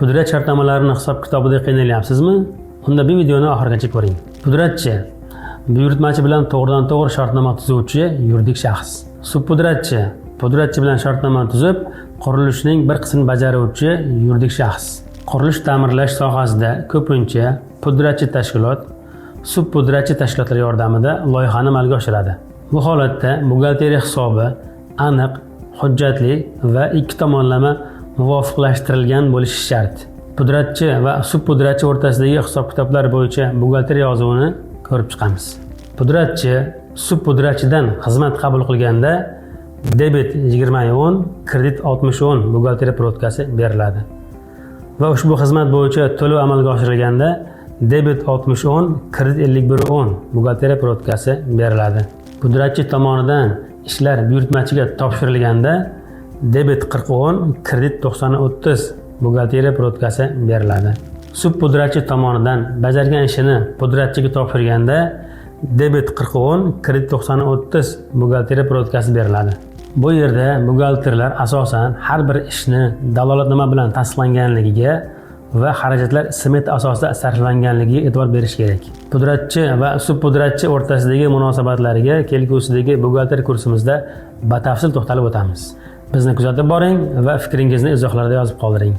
Pudrat shartnomalarini hisob kitobida qiynalyapsizmi? Unda bu videoni oxirigacha ko'ring. Pudratchi buyurtmachi bilan to'g'ridan-to'g'ri shartnoma tuzuvchi yuridik shaxs. Subpudratchi pudratchi bilan shartnoma tuzib, qurilishning bir qismini bajaruvchi yuridik shaxs. Qurilish ta'mirlash sohasida ko'pincha pudratchi tashkilot, subpudratchi tashkilotlar yordamida loyihani amalga oshiradi. Bu holatda buxgalteriya hisobi aniq, hujjatli va ikki tomonlama muvofiqlashtirilgan bo'lishi shart. Pudratchi va subpudratchi o'rtasidagi hisob-kitoblar bo'yicha buxgalteriya yozuvini ko'rib chiqamiz. Pudratchi subpudratchidan xizmat qabul qilganda debet 2010, kredit 6010 buxgalteriya protkasi beriladi. Va ushbu xizmat bo'yicha to'lov amalga oshirilganda debet 6010, kredit 5110 buxgalteriya protkasi beriladi. Pudratchi tomonidan ishlar buyurtmachiga topshirilganda debet 4010, kredit 9030 buxgalteriya protkasi beriladi. Subpudratchi tomonidan bajargan ishini pudratchiga topshirganda debet 4010, kredit 9030 buxgalteriya protkasi beriladi. Bu yerda buxgalterlar asosan har bir ishni dalolatnoma bilan tasdiqlanganligiga va xarajatlar smet asosida sarflanganligiga e'tibor berish kerak. Pudratchi va subpudratchi o'rtasidagi munosabatlarga kelgusidagi buxgalter kursimizda batafsil to'xtalib o'tamiz. Bizni kuzatib boring va fikringizni izohlarda yozib qoldiring.